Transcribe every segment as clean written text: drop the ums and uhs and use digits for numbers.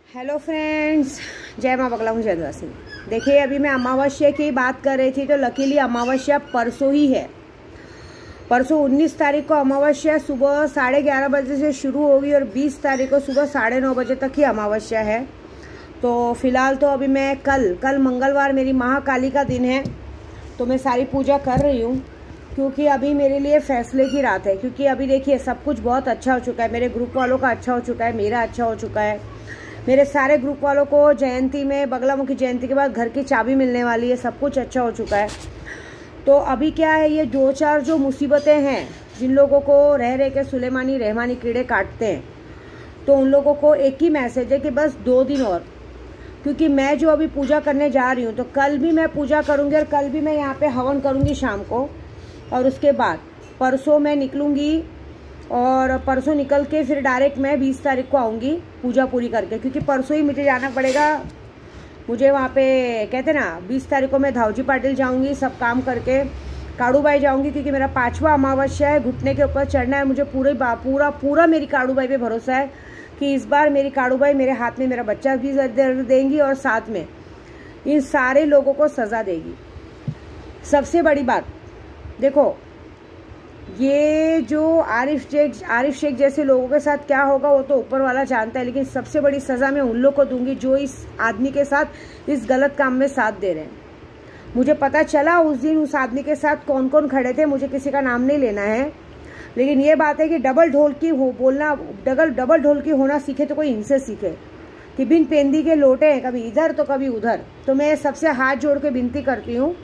Hello friends, जय माँ बगला हूँ जयद्वासी। देखिए, अभी मैं अमावस्या की बात कर रही थी तो लकीली अमावस्या परसों ही है। परसों 19 तारीख को अमावस्या सुबह 11:30 बजे से शुरू होगी और 20 तारीख को सुबह 9:30 बजे तक ही अमावस्या है। तो फिलहाल तो अभी मैं कल मंगलवार मेरी महाकाली का दिन है, तो मैं सारी पूजा कर रही हूँ क्योंकि अभी मेरे लिए फैसले की रात है। क्योंकि अभी देखिए, सब कुछ बहुत अच्छा हो चुका है, मेरे ग्रुप वालों का अच्छा हो चुका है, मेरा अच्छा हो चुका है। मेरे सारे ग्रुप वालों को जयंती में, बगलामुखी जयंती के बाद घर की चाबी मिलने वाली है, सब कुछ अच्छा हो चुका है। तो अभी क्या है, ये 2-4 जो मुसीबतें हैं, जिन लोगों को रह के सुलेमानी रहमानी कीड़े काटते हैं, तो उन लोगों को एक ही मैसेज है कि बस 2 दिन और। क्योंकि मैं जो अभी पूजा करने जा रही हूँ, तो कल भी मैं पूजा करूँगी और कल भी मैं यहाँ पे हवन करूँगी शाम को। और उसके बाद परसों मैं निकलूँगी और परसों निकल के फिर डायरेक्ट मैं 20 तारीख को आऊँगी पूजा पूरी करके। क्योंकि परसों ही मुझे जाना पड़ेगा, मुझे वहाँ पे कहते ना 20 तारीख को मैं धावजी पाटिल जाऊँगी, सब काम करके काड़ूबाई जाऊँगी। क्योंकि मेरा 5वां अमावस्या है, घुटने के ऊपर चढ़ना है मुझे। पूरा मेरी काड़ूबाई पे भरोसा है कि इस बार मेरी काड़ूबाई मेरे हाथ में मेरा बच्चा भी देंगी और साथ में इन सारे लोगों को सज़ा देगी। सबसे बड़ी बात देखो, ये जो आरिफ शेख जैसे लोगों के साथ क्या होगा वो तो ऊपर वाला जानता है, लेकिन सबसे बड़ी सज़ा मैं उन लोग को दूंगी जो इस आदमी के साथ इस गलत काम में साथ दे रहे हैं। मुझे पता चला उस दिन उस आदमी के साथ कौन कौन खड़े थे, मुझे किसी का नाम नहीं लेना है, लेकिन ये बात है कि डबल ढोल की होना सीखे तो कोई इनसे सीखे कि बिन पेंदी के लोटे हैं, कभी इधर तो कभी उधर। तो मैं सबसे हाथ जोड़ के विनती करती हूँ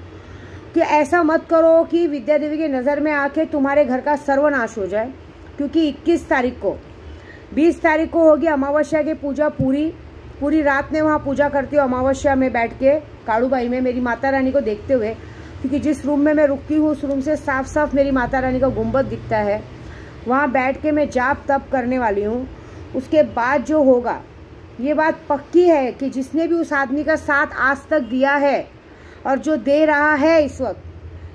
कि ऐसा मत करो कि विद्या देवी की नज़र में आके तुम्हारे घर का सर्वनाश हो जाए। क्योंकि 20 तारीख को होगी अमावस्या की पूजा। पूरी रात में वहाँ पूजा करती हूँ अमावस्या में बैठ के काड़ूबाई में, मेरी माता रानी को देखते हुए। क्योंकि जिस रूम में मैं रुकती हूँ उस रूम से साफ साफ मेरी माता रानी का गुंबद दिखता है। वहाँ बैठ के मैं जाप तप करने वाली हूँ। उसके बाद जो होगा, ये बात पक्की है कि जिसने भी उस आदमी का साथ आज तक दिया है और जो दे रहा है इस वक्त,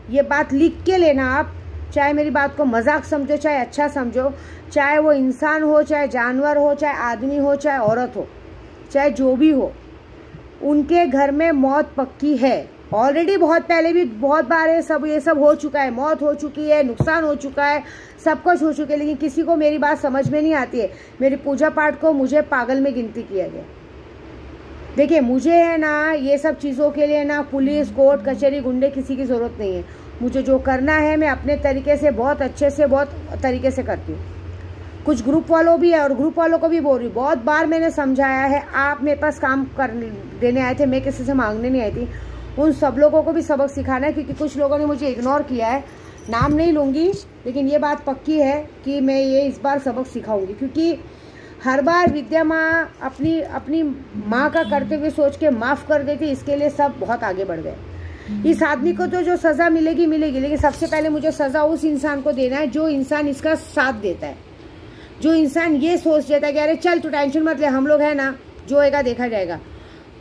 ये बात लिख के लेना आप। चाहे मेरी बात को मजाक समझो, चाहे अच्छा समझो, चाहे वो इंसान हो, चाहे जानवर हो, चाहे आदमी हो, चाहे औरत हो, चाहे जो भी हो, उनके घर में मौत पक्की है। ऑलरेडी बहुत पहले भी बहुत बार ये सब हो चुका है, मौत हो चुकी है, नुकसान हो चुका है, सब कुछ हो चुका है, लेकिन किसी को मेरी बात समझ में नहीं आती है। मेरी पूजा पाठ को मुझे पागल में गिनती किया गया। देखिए, मुझे है ना ये सब चीज़ों के लिए ना पुलिस, कोर्ट कचहरी, गुंडे किसी की ज़रूरत नहीं है। मुझे जो करना है मैं अपने तरीके से बहुत अच्छे से बहुत तरीके से करती हूँ। कुछ ग्रुप वालों भी है और ग्रुप वालों को भी बोल रही हूँ, बहुत बार मैंने समझाया है। आप मेरे पास काम कर देने आए थे, मैं किसी से मांगने नहीं आई थी। उन सब लोगों को भी सबक सिखाना है, क्योंकि कुछ लोगों ने मुझे इग्नोर किया है। नाम नहीं लूँगी, लेकिन ये बात पक्की है कि मैं ये इस बार सबक सिखाऊँगी। क्योंकि हर बार विद्या माँ अपनी माँ का करते हुए सोच के माफ़ कर देती, इसके लिए सब बहुत आगे बढ़ गए। इस आदमी को तो जो सज़ा मिलेगी, लेकिन सबसे पहले मुझे सज़ा उस इंसान को देना है जो इंसान इसका साथ देता है, जो इंसान ये सोच देता है कि अरे चल तू टेंशन मत ले, हम लोग है ना, जो होएगा देखा जाएगा।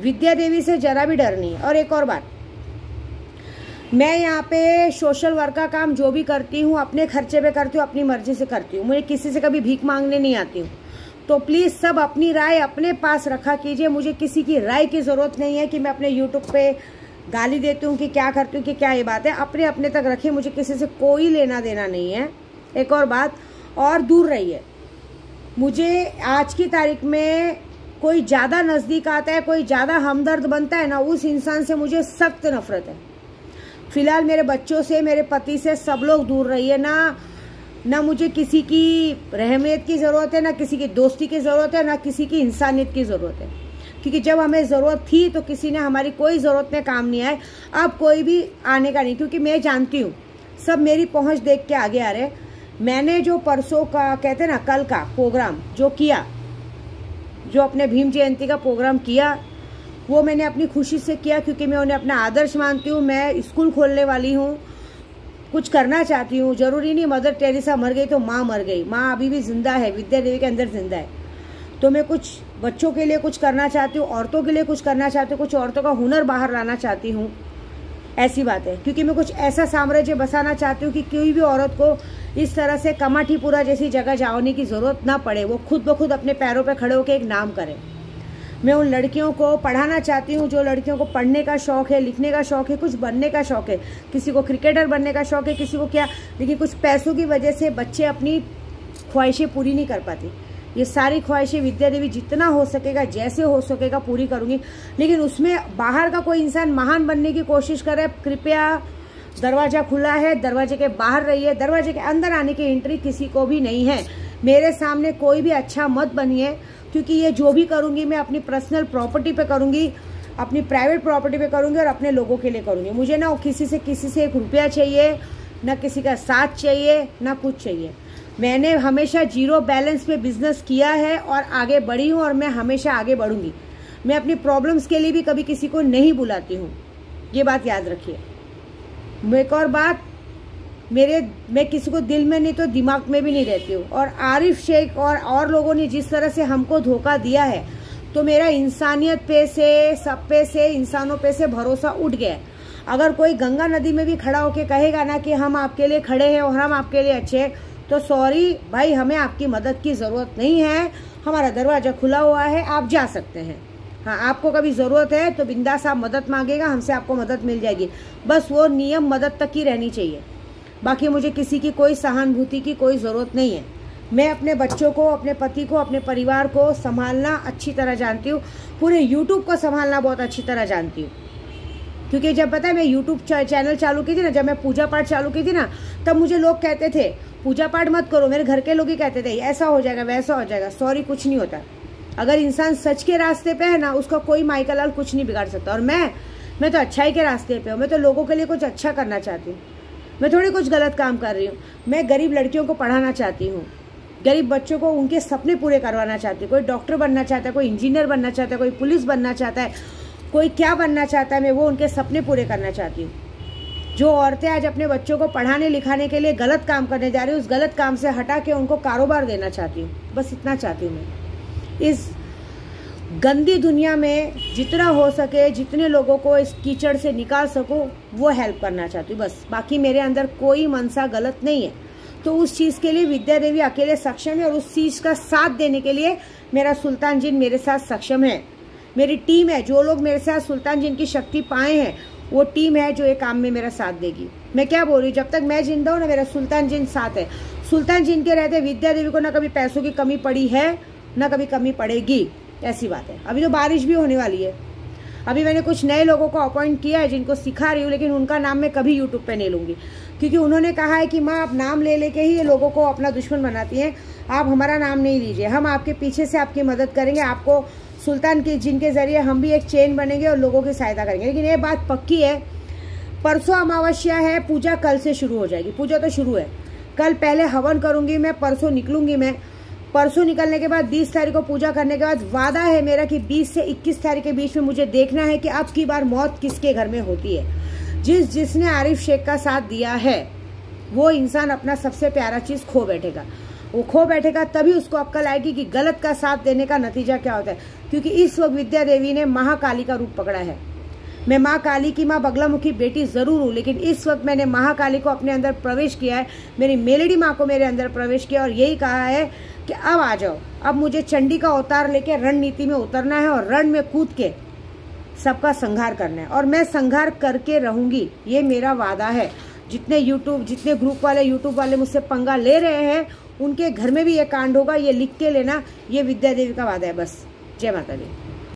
विद्या देवी से जरा भी डर नहीं है। और एक और बात, मैं यहाँ पे सोशल वर्क का काम जो भी करती हूँ अपने खर्चे पे करती हूँ, अपनी मर्जी से करती हूँ। मुझे किसी से कभी भीख मांगने नहीं आती हूँ। तो प्लीज़ सब अपनी राय अपने पास रखा कीजिए। मुझे किसी की राय की ज़रूरत नहीं है कि मैं अपने यूट्यूब पे गाली देती हूँ कि क्या करती हूँ कि क्या ये बात है। अपने तक रखिए, मुझे किसी से कोई लेना देना नहीं है। एक और बात, और दूर रहिए। मुझे आज की तारीख में कोई ज़्यादा नज़दीक आता है, कोई ज़्यादा हमदर्द बनता है ना, उस इंसान से मुझे सख्त नफरत है। फिलहाल मेरे बच्चों से, मेरे पति से सब लोग दूर रहिए। ना मुझे किसी की रहमियत की ज़रूरत है, ना किसी की दोस्ती की ज़रूरत है, ना किसी की इंसानियत की ज़रूरत है। क्योंकि जब हमें ज़रूरत थी तो किसी ने हमारी कोई ज़रूरत में काम नहीं आए, अब कोई भी आने का नहीं। क्योंकि मैं जानती हूँ सब मेरी पहुँच देख के आगे आ रहे। मैंने जो परसों का कहते ना कल का प्रोग्राम जो किया, जो अपने भीम जयंती का प्रोग्राम किया, वो मैंने अपनी खुशी से किया। क्योंकि मैं उन्हें अपना आदर्श मानती हूँ। मैं स्कूल खोलने वाली हूँ, कुछ करना चाहती हूँ। जरूरी नहीं मदर टेरेसा मर गई तो माँ मर गई, माँ अभी भी जिंदा है, विद्या देवी के अंदर जिंदा है। तो मैं कुछ बच्चों के लिए कुछ करना चाहती हूँ, औरतों के लिए कुछ करना चाहती हूँ, कुछ औरतों का हुनर बाहर लाना चाहती हूँ। ऐसी बात है। क्योंकि मैं कुछ ऐसा साम्राज्य बसाना चाहती हूँ कि कोई भी औरत को इस तरह से कमाठीपुरा जैसी जगह जाने की ज़रूरत ना पड़े। वो खुद ब खुद अपने पैरों पर खड़े होकर एक नाम करे। मैं उन लड़कियों को पढ़ाना चाहती हूँ जो लड़कियों को पढ़ने का शौक़ है, लिखने का शौक़ है, कुछ बनने का शौक़ है। किसी को क्रिकेटर बनने का शौक़ है, किसी को क्या, लेकिन कुछ पैसों की वजह से बच्चे अपनी ख्वाहिशें पूरी नहीं कर पाते। ये सारी ख्वाहिशें विद्या देवी जितना हो सकेगा, जैसे हो सकेगा पूरी करूँगी। लेकिन उसमें बाहर का कोई इंसान महान बनने की कोशिश करे, कृपया दरवाज़ा खुला है, दरवाजे के बाहर रहिए, दरवाजे के अंदर आने की एंट्री किसी को भी नहीं है। मेरे सामने कोई भी अच्छा मत बनिए, क्योंकि ये जो भी करूँगी मैं अपनी पर्सनल प्रॉपर्टी पे करूँगी, अपनी प्राइवेट प्रॉपर्टी पे करूँगी और अपने लोगों के लिए करूँगी। मुझे ना किसी से एक रुपया चाहिए, ना किसी का साथ चाहिए, ना कुछ चाहिए। मैंने हमेशा जीरो बैलेंस पे बिजनेस किया है और आगे बढ़ी हूँ और मैं हमेशा आगे बढ़ूँगी। मैं अपनी प्रॉब्लम्स के लिए भी कभी किसी को नहीं बुलाती हूँ, ये बात याद रखिए। एक और बात, मैं किसी को दिल में नहीं तो दिमाग में भी नहीं रहती हूँ। और आरिफ शेख और लोगों ने जिस तरह से हमको धोखा दिया है, तो मेरा इंसानियत पे से, सब पे से, इंसानों पे से भरोसा उठ गया है। अगर कोई गंगा नदी में भी खड़ा होके कहेगा ना कि हम आपके लिए खड़े हैं और हम आपके लिए अच्छे हैं, तो सॉरी भाई, हमें आपकी मदद की ज़रूरत नहीं है। हमारा दरवाज़ा खुला हुआ है, आप जा सकते हैं। हाँ, आपको कभी ज़रूरत है तो बिंदास आप मदद मांगेगा, हमसे आपको मदद मिल जाएगी। बस वो नियम मदद तक की रहनी चाहिए। बाकी मुझे किसी की कोई सहानुभूति की कोई ज़रूरत नहीं है। मैं अपने बच्चों को, अपने पति को, अपने परिवार को संभालना अच्छी तरह जानती हूँ। पूरे यूट्यूब को संभालना बहुत अच्छी तरह जानती हूँ। क्योंकि जब पता है मैं यूट्यूब चैनल चालू की थी ना, जब मैं पूजा पाठ चालू की थी ना, तब मुझे लोग कहते थे पूजा पाठ मत करो। मेरे घर के लोग ही कहते थे ऐसा हो जाएगा, वैसा हो जाएगा। सॉरी, कुछ नहीं होता। अगर इंसान सच के रास्ते पे है ना, उसका कोई माइका लाल कुछ नहीं बिगाड़ सकता। और मैं तो अच्छाई के रास्ते पे हूँ। मैं तो लोगों के लिए कुछ अच्छा करना चाहती हूँ। मैं थोड़ी कुछ गलत काम कर रही हूँ। मैं गरीब लड़कियों को पढ़ाना चाहती हूँ, गरीब बच्चों को उनके सपने पूरे करवाना चाहती हूँ। कोई डॉक्टर बनना चाहता है, कोई इंजीनियर बनना चाहता है, कोई पुलिस बनना चाहता है, कोई क्या बनना चाहता है, मैं वो उनके सपने पूरे करना चाहती हूँ। जो औरतें आज अपने बच्चों को पढ़ाने लिखाने के लिए गलत काम करने जा रही हूँ, उस गलत काम से हटा के उनको कारोबार देना चाहती हूँ। बस इतना चाहती हूँ मैं। इस गंदी दुनिया में जितना हो सके, जितने लोगों को इस कीचड़ से निकाल सकूं, वो हेल्प करना चाहती हूँ बस। बाकी मेरे अंदर कोई मनसा गलत नहीं है। तो उस चीज़ के लिए विद्या देवी अकेले सक्षम है, और उस चीज़ का साथ देने के लिए मेरा सुल्तान जिन मेरे साथ सक्षम है। मेरी टीम है, जो लोग मेरे साथ सुल्तान जिन की शक्ति पाए हैं, वो टीम है जो ये काम में मेरा साथ देगी। मैं क्या बोल रही हूँ, जब तक मैं जिंदा हूँ ना, मेरा सुल्तान जिन साथ है। सुल्तान जिन के रहते विद्या देवी को ना कभी पैसों की कमी पड़ी है, ना कभी कमी पड़ेगी। ऐसी बात है। अभी तो बारिश भी होने वाली है। अभी मैंने कुछ नए लोगों को अपॉइंट किया है जिनको सिखा रही हूँ, लेकिन उनका नाम मैं कभी यूट्यूब पे नहीं लूँगी, क्योंकि उन्होंने कहा है कि माँ आप नाम ले लेके ही ये लोगों को अपना दुश्मन बनाती हैं, आप हमारा नाम नहीं लीजिए, हम आपके पीछे से आपकी मदद करेंगे, आपको सुल्तान के जिनके ज़रिए हम भी एक चेन बनेंगे और लोगों की सहायता करेंगे। लेकिन ये बात पक्की है, परसों अमावस्या है, पूजा कल से शुरू हो जाएगी। पूजा तो शुरू है, कल पहले हवन करूँगी मैं, परसों निकलूँगी मैं। परसों निकलने के बाद 20 तारीख को पूजा करने के बाद वादा है मेरा कि 20 से 21 तारीख के बीच में मुझे देखना है कि अब की बार मौत किसके घर में होती है। जिसने आरिफ शेख का साथ दिया है, वो इंसान अपना सबसे प्यारा चीज़ खो बैठेगा। वो खो बैठेगा तभी उसको अक्ल आएगी कि गलत का साथ देने का नतीजा क्या होता है। क्योंकि इस वक्त विद्या देवी ने महाकाली का रूप पकड़ा है। मैं माँ काली की माँ बगलामुखी बेटी ज़रूर हूँ, लेकिन इस वक्त मैंने महाकाली को अपने अंदर प्रवेश किया है। मेरी मेलेडी माँ को मेरे अंदर प्रवेश किया और यही कहा है कि अब आ जाओ, अब मुझे चंडी का अवतार लेके रणनीति में उतरना है और रण में कूद के सबका संहार करना है। और मैं संहार करके रहूँगी, ये मेरा वादा है। जितने ग्रुप वाले यूट्यूब वाले मुझसे पंगा ले रहे हैं, उनके घर में भी ये कांड होगा, ये लिख के लेना। ये विद्या देवी का वादा है बस। जय माता दी।